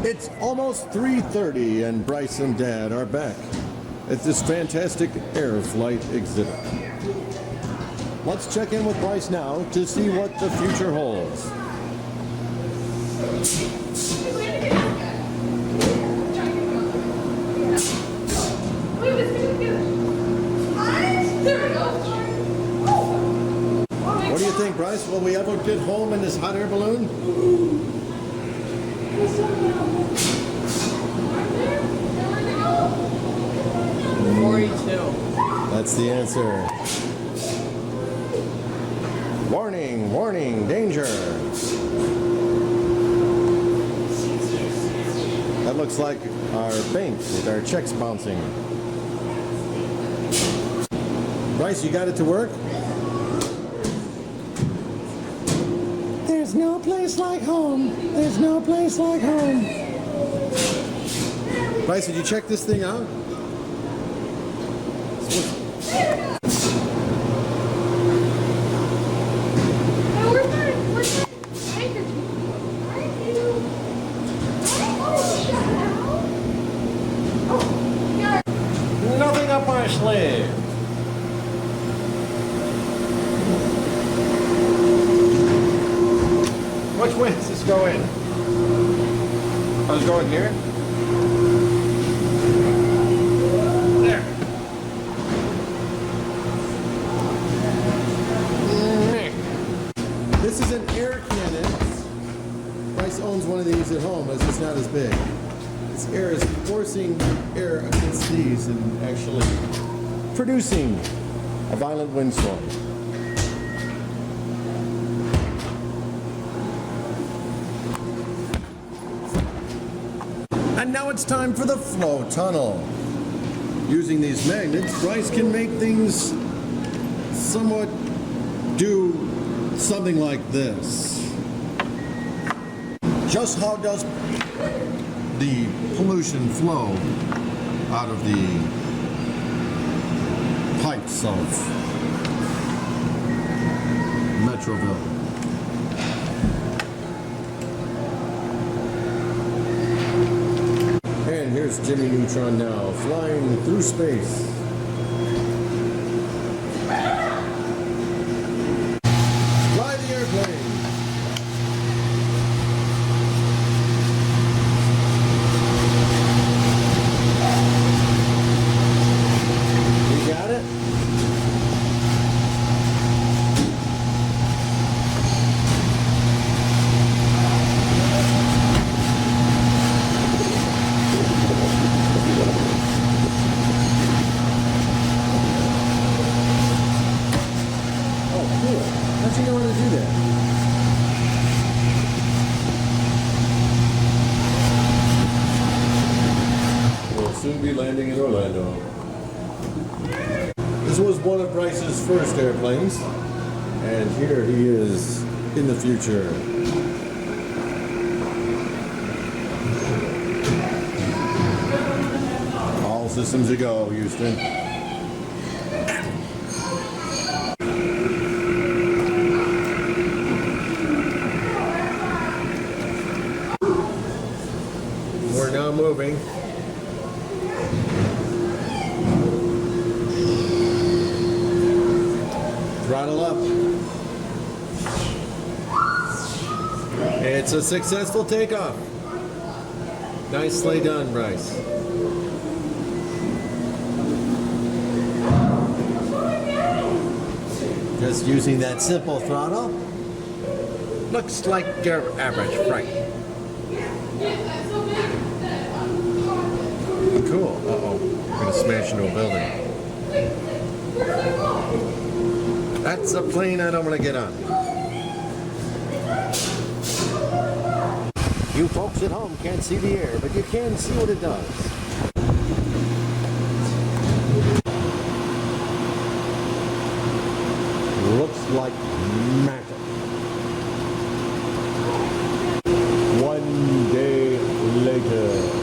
It's almost 3:30 and Bryce and Dad are back at this fantastic air flight exhibit. Let's check in with Bryce now to see what the future holds. What do you think, Bryce? Will we ever get home in this hot air balloon? 42. That's the answer. Warning, warning, danger. That looks like our bank with our checks bouncing. Bryce, you got it to work? There's no place like home. There's no place like home. Bryce, did you check this thing out? Nothing up our sleeve. Which way does this go in? I was going here. There. This is an air cannon. Bryce owns one of these at home, as it's not as big. This air is forcing air against these and actually producing a violent windstorm. And now it's time for the flow tunnel. Using these magnets, Bryce can make things somewhat do something like this. Just how does the pollution flow out of the pipes of Metroville? And here's Jimmy Neutron now, flying through space. Fly the airplane. You got it? How'd you know how to do that? We'll soon be landing in Orlando. This was one of Bryce's first airplanes, and here he is in the future. All systems a go, Houston. We're now moving. Throttle up. It's a successful takeoff. Nicely done, Bryce. Just using that simple throttle. Looks like your average flight. Cool. Uh-oh. We're gonna smash into a building. That's a plane I don't want to get on. You folks at home can't see the air, but you can see what it does. Looks like magic. One day later.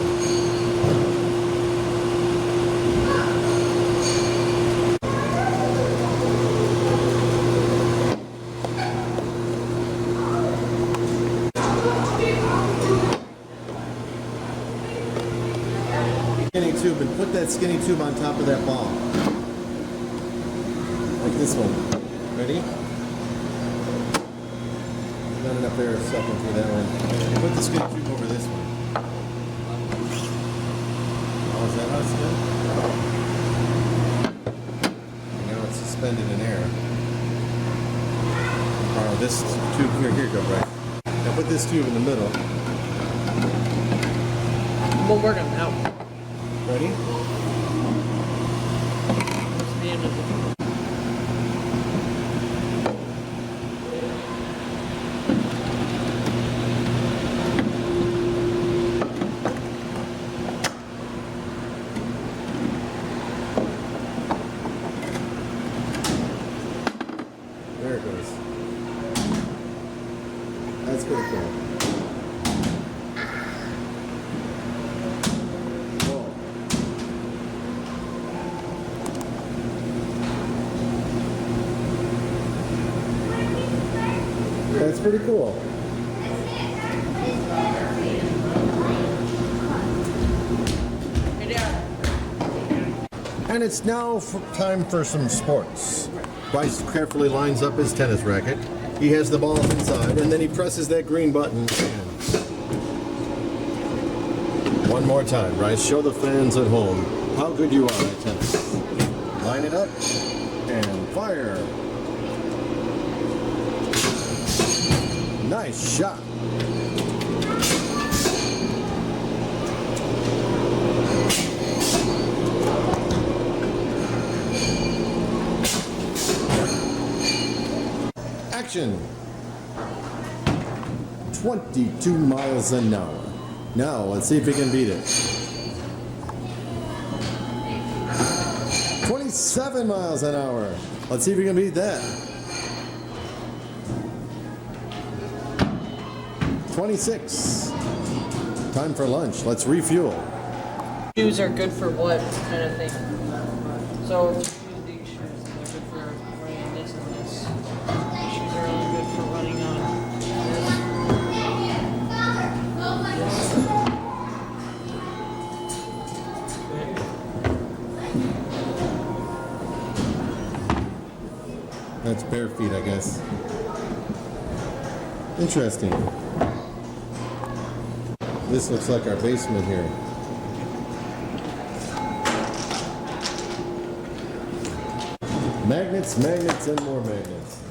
Skinny tube and put that skinny tube on top of that ball. Like this one. Ready? Not enough air sucking through that one. Put the skinny tube over this one. Oh, is that how it's done? And now it's suspended in air. Oh, this tube here you go, right. Now put this tube in the middle. We'll work on that one. Ready? That's the end of it. There it goes. That's pretty cool. Whoa. That's pretty cool. Hey, Dad. And it's now time for some sports. Bryce carefully lines up his tennis racket. He has the ball inside, and then he presses that green button. And one more time, Bryce. Show the fans at home how good you are at tennis. Line it up and fire. Nice shot. Action. 22 miles an hour. Now, let's see if he can beat it. 27 miles an hour. Let's see if we can beat that. 26. Time for lunch. Let's refuel. Shoes are good for what kind of thing? So if you use these shoes, they're good for running on this and this. These shoes are only good for running on this. That's bare feet, I guess. Interesting. This looks like our basement here. Magnets, magnets, and more magnets.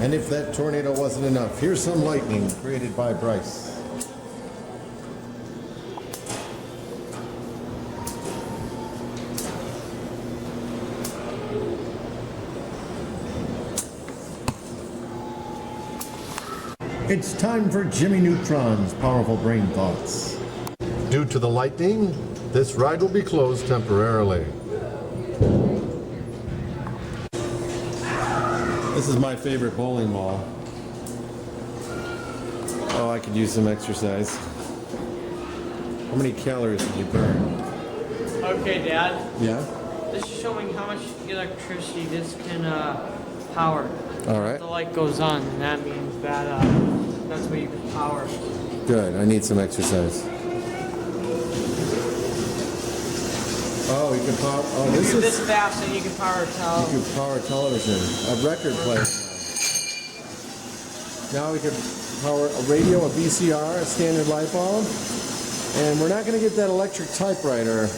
And if that tornado wasn't enough, here's some lightning created by Bryce. It's time for Jimmy Neutron's powerful brain thoughts. Due to the lightning, this ride will be closed temporarily. This is my favorite bowling ball. Oh, I could use some exercise. How many calories did you burn? Okay, Dad. Yeah? This is showing how much electricity this can power. All right. The light goes on, and that means that that's what you can power. Good. I need some exercise. Oh, you can power. Oh, You this do is. this fast, and you can power a You television. can power television, a record player. Now we can power a radio, a VCR, a standard light bulb, and we're not going to get that electric typewriter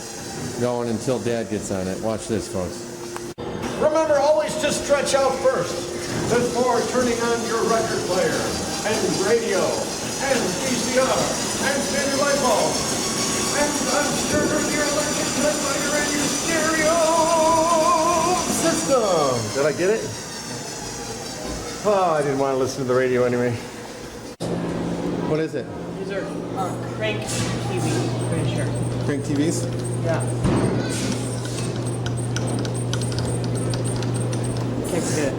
going until Dad gets on it. Watch this, folks. Remember always to stretch out first before turning on your record player and radio and VCR and standard light bulb and unsure your electric typewriter and your stereo system. Did I get it? Oh, I didn't want to listen to the radio anyway. What is it? These are crank TVs, pretty sure. Crank TVs? Yeah. That's it.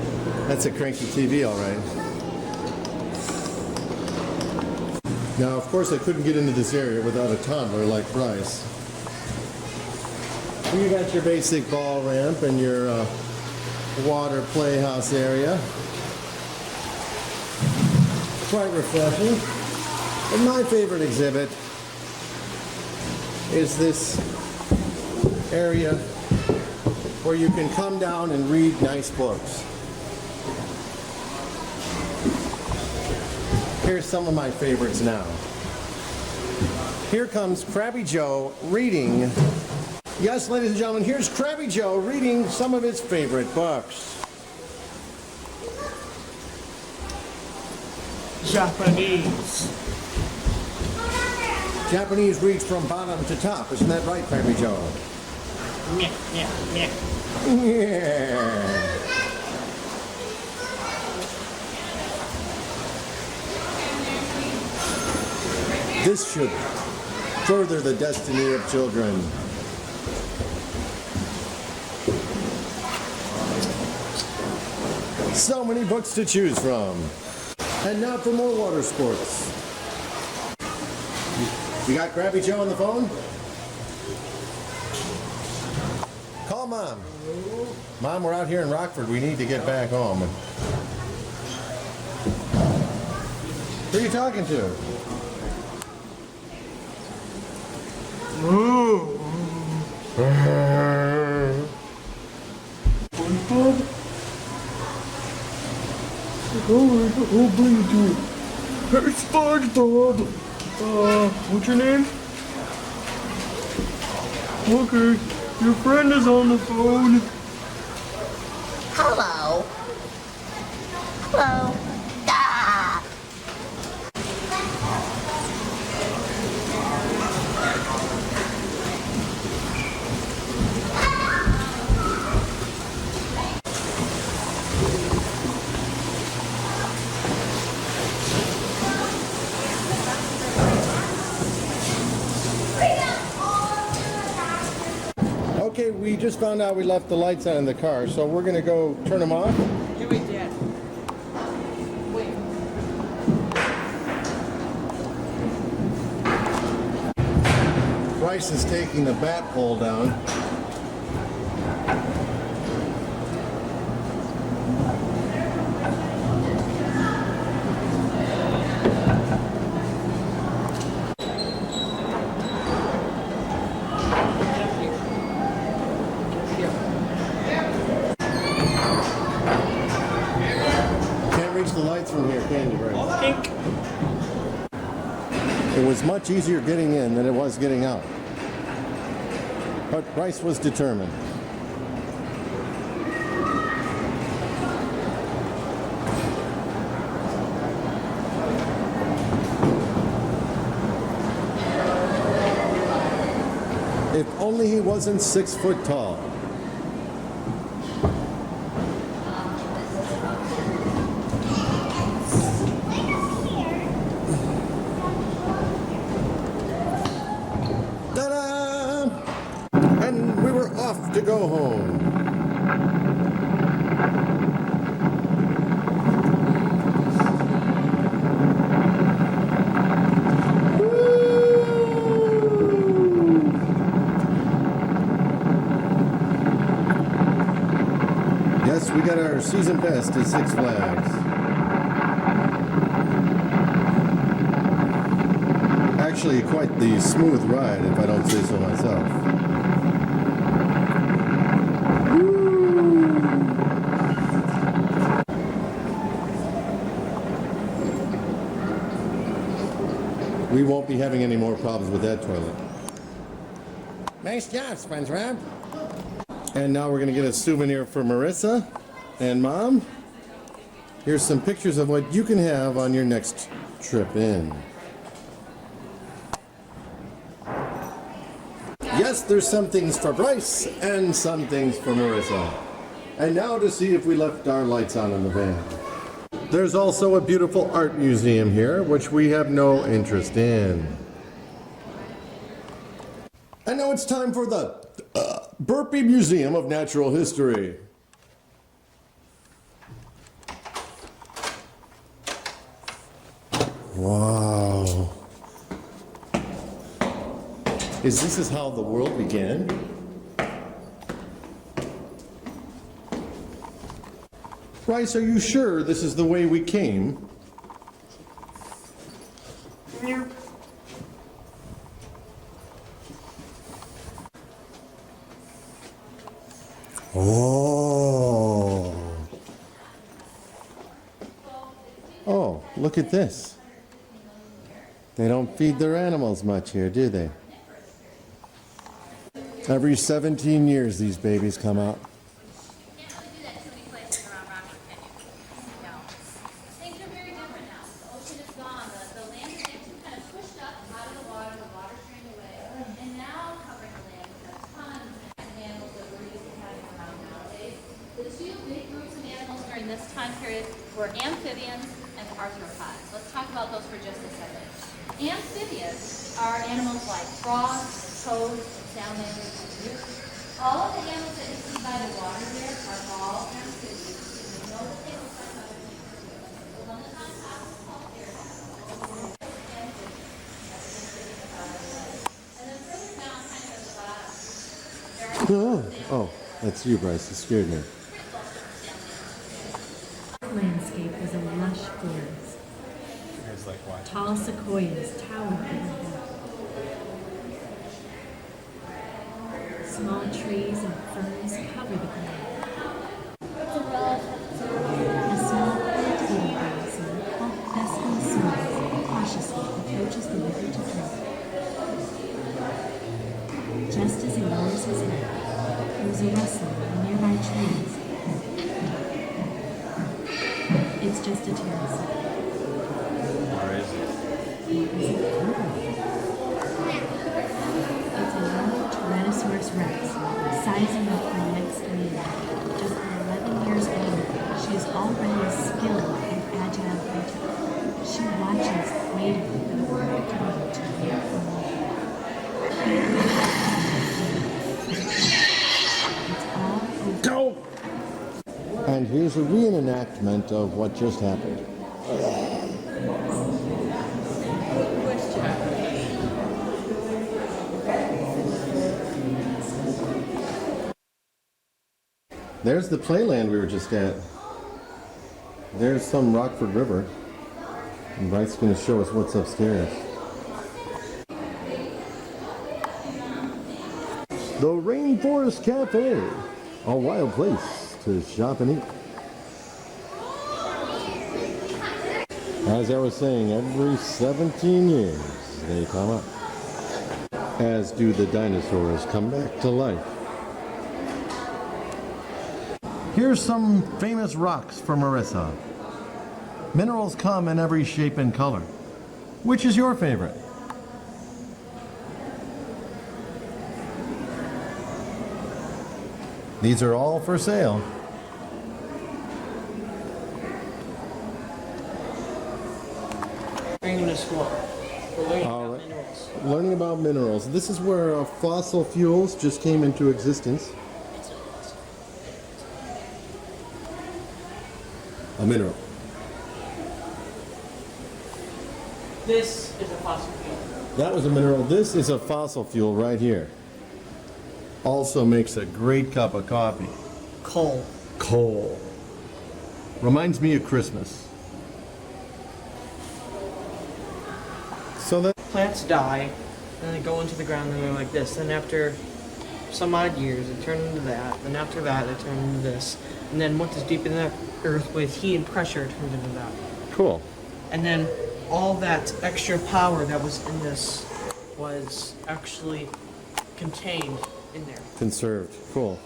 That's a cranky TV, all right. Now, of course, I couldn't get into this area without a toddler like Bryce. And you got your basic ball ramp and your water playhouse area. quite refreshing. But my favorite exhibit is this area where you can come down and read nice books. Here's some of my favorites now. Here comes Krabby Joe reading. Yes, ladies and gentlemen, here's Krabby Joe reading some of his favorite books. Japanese. Japanese reads from bottom to top. Isn't that right, Krabby Joe? Yeah, yeah, yeah. Yeah. This should further the destiny of children. So many books to choose from. And now for more water sports. You got Krabby Joe on the phone? Call Mom. Mom, we're out here in Rockford. We need to get back home. Who are you talking to? SpongeBob? I'll bring it to you. Hey, SpongeBob! What's your name? Okay, your friend is on the phone. Hello. Hello. Ah. Okay, we just found out we left the lights on in the car, so we're gonna go turn them off. You wait, Dad. Wait. Bryce is taking the bat pole down. Can't reach the lights from here, can you, Bryce? Pink. It was much easier getting in than it was getting out. But Bryce was determined. If only he wasn't 6 foot tall. Ta-da! And we were off to go home. Yes, we got our season best at Six Flags. Actually, quite the smooth ride, if I don't say so myself. We won't be having any more problems with that toilet. Nice job, SpongeBob. And now we're going to get a souvenir for Marissa and Mom. Here's some pictures of what you can have on your next trip in. Yes, there's some things for Bryce and some things for Marissa. And now to see if we left our lights on in the van. There's also a beautiful art museum here, which we have no interest in. And now it's time for the Burpee Museum of Natural History. Wow. Is this how the world began? Bryce, are you sure this is the way we came? Oh, look at this. They don't feed their animals much here, do they? Every 17 years these babies come out. Can't really do that too many places around Rockford, can you? No. Things are very different now. The ocean is gone. The land is actually kind of pushed up out of the water's drained away. And now covering the land with a ton of animals that we're used to having around nowadays. The two big groups of animals during this time period were amphibians and arthropods. Let's talk about those for just a second. Amphibians are animals like frogs, toads, salamanders, and newts. All of the animals that you see by the water there are all amphibians. You know that they look like other things. The one that's on top is called airhead. And then further down, kind of at the bottom, there are Oh, that's you, Bryce. You scared me. Landscape was a lush forest. Tall sequoias towered overhead. Small trees and ferns covered the ground. A small plant-eating dinosaur called Bespinosaurus cautiously approaches the river to drink. Just as he lowers his head, there is a rustling in nearby trees. It's just a pterosaur. Where is it? It's a young Tyrannosaurus rex, sizing up for the next meal. Just 11 years old, she is already a skilled and agile hunter. She watches, waiting for the right time to leap from It's all over. Go! And here's a reenactment of what just happened. There's the playland we were just at. There's some Rockford River. And Bryce is going to show us what's upstairs. The Rainforest Cafe. A wild place to shop and eat. As I was saying, every 17 years they come up. As do the dinosaurs come back to life. Here's some famous rocks for Marissa. Minerals come in every shape and color. Which is your favorite? These are all for sale. Bring them to school. We're learning All about right. minerals. Learning about minerals. This is where fossil fuels just came into existence. A mineral. This is a fossil fuel. That was a mineral. This is a fossil fuel right here. Also makes a great cup of coffee. Coal. Coal. Reminds me of Christmas. So that Plants die, and they go into the ground, and they're like this. Then after some odd years, they turn into that. Then after that, they turn into this. And then once it's deep in the earth with heat and pressure, it turns into that. cool. And then all that extra power that was in this was actually contained in there. Conserved. Cool.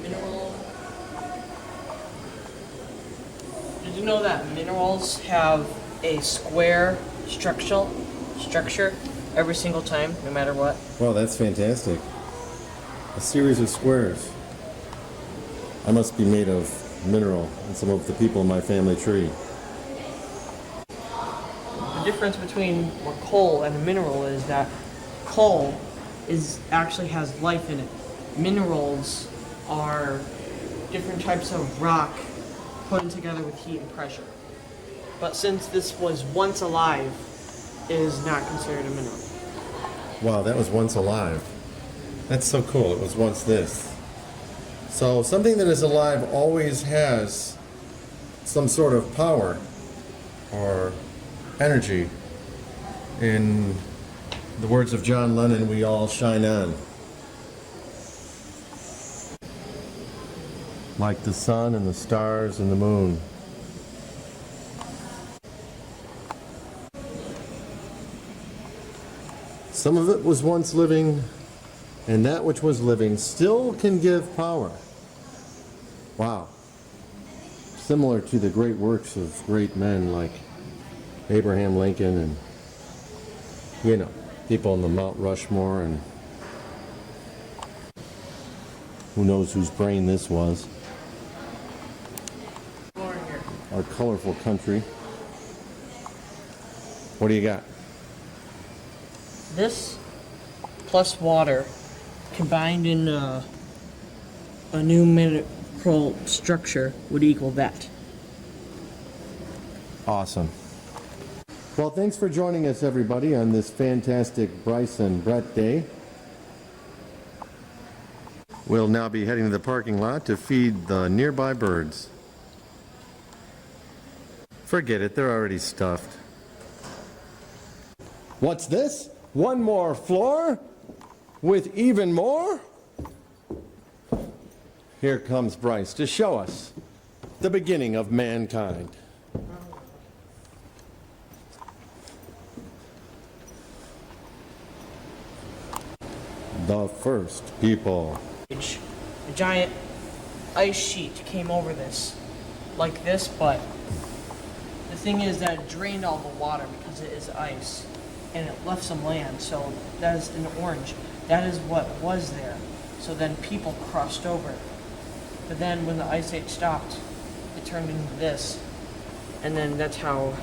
Mineral. Did you know that minerals have a square structure every single time, no matter what? Wow, that's fantastic. A series of squares. I must be made of mineral and some of the people in my family tree. The difference between a coal and a mineral is that coal actually has life in it. Minerals are different types of rock put together with heat and pressure. But since this was once alive, it is not considered a mineral. Wow, that was once alive. That's so cool. It was once this. So something that is alive always has some sort of power or energy. In the words of John Lennon, we all shine on. Like the sun and the stars and the moon. Some of it was once living, and that which was living still can give power. Wow. Similar to the great works of great men like Abraham Lincoln and, you know, people in the Mount Rushmore, and who knows whose brain this was. Our colorful country. What do you got? This plus water combined in a new mineral structure would equal that. Awesome. Well, thanks for joining us, everybody, on this fantastic Bryce and Brett day. We'll now be heading to the parking lot to feed the nearby birds. Forget it, they're already stuffed. What's this? One more floor? With even more? Here comes Bryce to show us the beginning of mankind. The first people. A giant ice sheet came over this, like this, but the thing is that it drained all the water because it is ice, and it left some land, so that is in orange. That is what was there. So then people crossed over. But then when the ice age stopped, it turned into this, and then that's how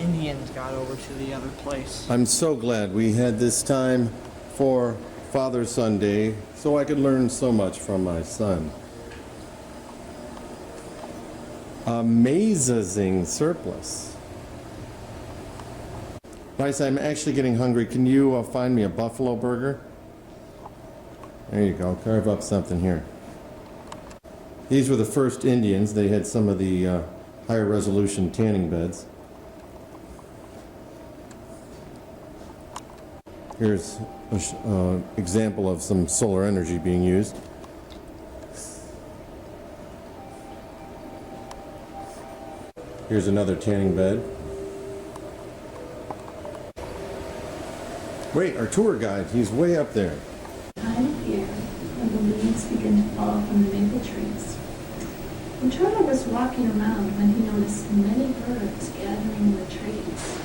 Indians got over to the other place. I'm so glad we had this time for Father-Son Day, so I could learn so much from my son. Amazing surplus. Bryce, I'm actually getting hungry. Can you find me a buffalo burger? There you go. Carve up something here. These were the first Indians. They had some of the higher resolution tanning beds. Here's an example of some solar energy being used. Here's another tanning bed. Wait, our tour guide, he's way up there. Time of year when the leaves begin to fall from the maple trees. And Turtle was walking around when he noticed many birds gathering in the trees.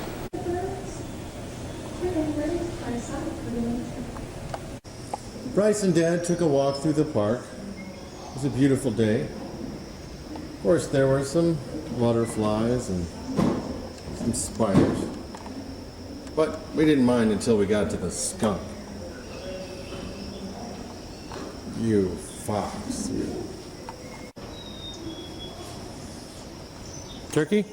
Bryce and Dad took a walk through the park. It was a beautiful day. Of course, there were some butterflies and some spiders. But we didn't mind until we got to the skunk. You fox, you. Turkey?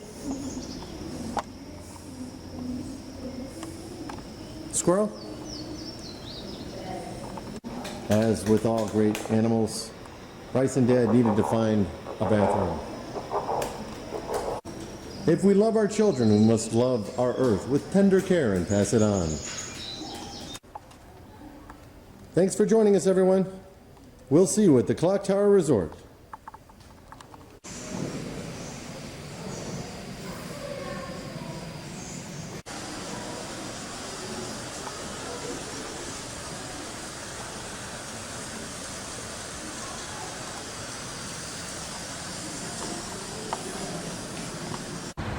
Squirrel? As with all great animals, Bryce and Dad needed to find a bathroom. If we love our children, we must love our earth with tender care and pass it on. Thanks for joining us, everyone. We'll see you at the Clock Tower Resort.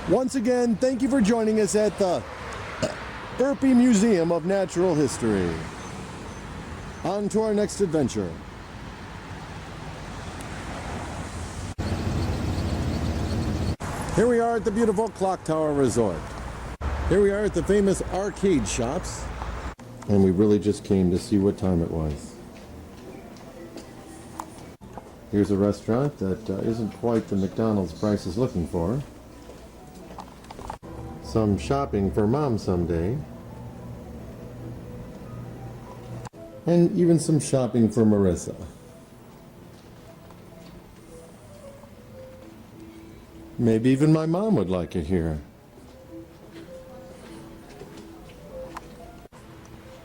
Once again, thank you for joining us at the Burpee Museum of Natural History. On to our next adventure. Here we are at the beautiful Clock Tower Resort. Here we are at the famous arcade shops. And we really just came to see what time it was. Here's a restaurant that isn't quite the McDonald's Bryce is looking for. Some shopping for Mom someday. And even some shopping for Marissa. Maybe even my mom would like it here.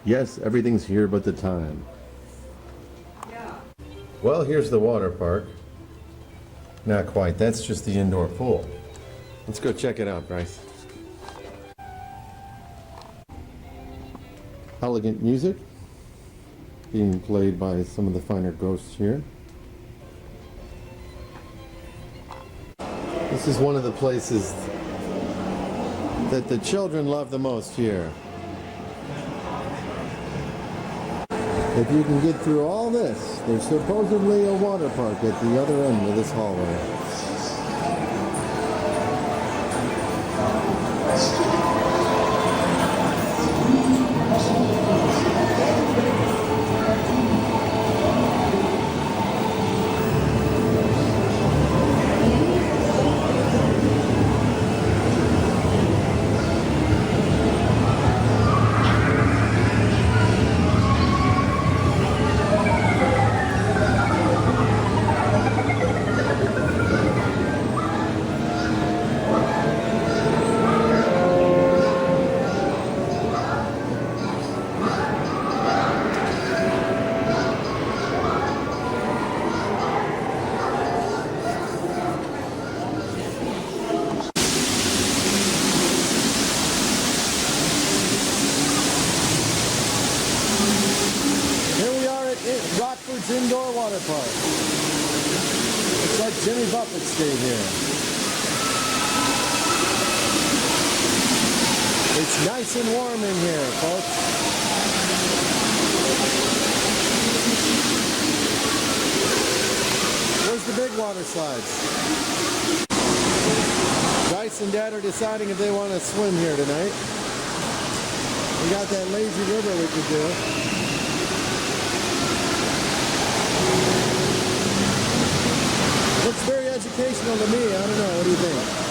Yes, everything's here but the time. Yeah. Well, here's the water park. Not quite, that's just the indoor pool. Let's go check it out, Bryce. elegant music being played by some of the finer ghosts here. This is one of the places that the children love the most here. If you can get through all this, there's supposedly a water park at the other end of this hallway. Rockford's Indoor Water Park. Looks like Jimmy Buffett stayed here. It's nice and warm in here, folks. Where's the big water slides? Bryce and Dad are deciding if they want to swim here tonight. We got that lazy river we could do. Looks very educational to me. I don't know. What do you think?